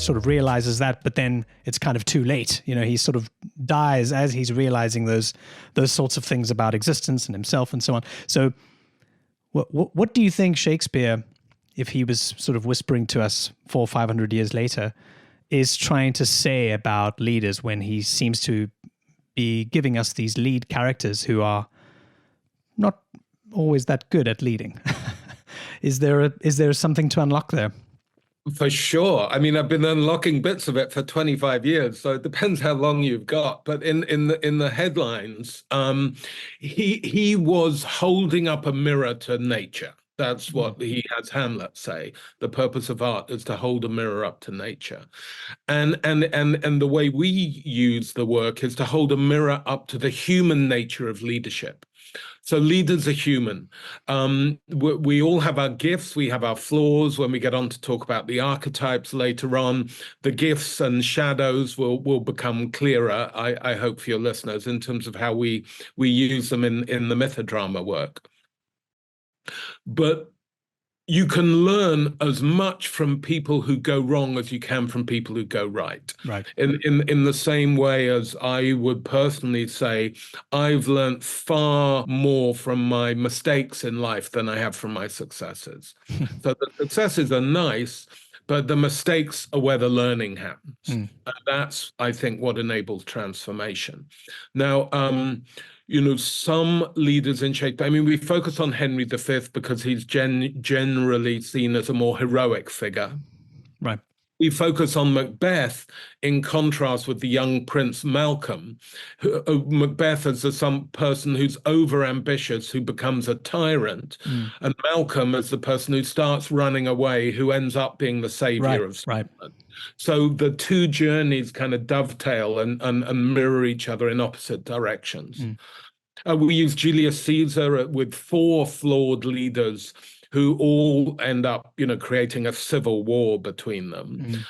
sort of realizes that, but then it's kind of too late. You know, he sort of dies as he's realizing those sorts of things about existence and himself and so on. So what do you think Shakespeare, if he was sort of whispering to us 400 or 500 years later, is trying to say about leaders when he seems to be giving us these lead characters who are not always that good at leading? Is there something to unlock there? For sure. I mean, I've been unlocking bits of it for 25 years, so it depends how long you've got. But in the headlines, he was holding up a mirror to nature. That's what he has Hamlet say. The purpose of art is to hold a mirror up to nature. And the way we use the work is to hold a mirror up to the human nature of leadership. So leaders are human. We all have our gifts, we have our flaws. When we get on to talk about the archetypes later on, the gifts and shadows will become clearer, I hope, for your listeners, in terms of how we use them in the mythodrama work. But you can learn as much from people who go wrong as you can from people who go right. Right. In the same way as I would personally say, I've learned far more from my mistakes in life than I have from my successes. So the successes are nice, but the mistakes are where the learning happens. And that's, I think, what enables transformation. Now, you know, some leaders in Shakespeare, I mean, we focus on Henry V because he's generally seen as a more heroic figure. Right. We focus on Macbeth in contrast with the young Prince Malcolm. Macbeth is some person who's overambitious, who becomes a tyrant, and Malcolm is the person who starts running away, who ends up being the savior of Scotland. Right. So the two journeys kind of dovetail and mirror each other in opposite directions. We use Julius Caesar with 4 flawed leaders who all end up, you know, creating a civil war between them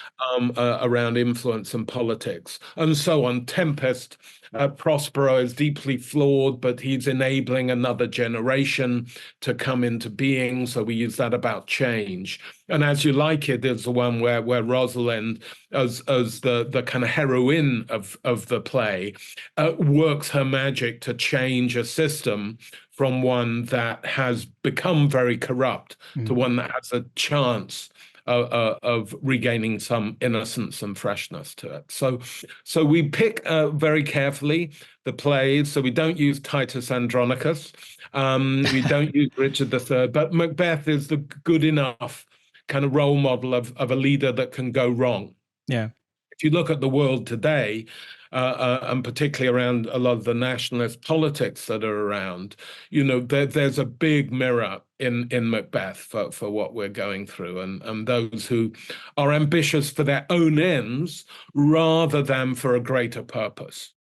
around influence and politics, and so on. Tempest, Prospero is deeply flawed, but he's enabling another generation to come into being. So we use that about change. And As You Like It is the one where Rosalind, as the kind of heroine of the play, works her magic to change a system from one that has become very corrupt to one that has a chance of regaining some innocence and freshness to it. So we pick very carefully the plays. So we don't use Titus Andronicus. We don't use Richard III, but Macbeth is the good enough kind of role model of a leader that can go wrong. Yeah. If you look at the world today, and particularly around a lot of the nationalist politics that are around, you know, there's a big mirror in Macbeth for what we're going through, and those who are ambitious for their own ends rather than for a greater purpose.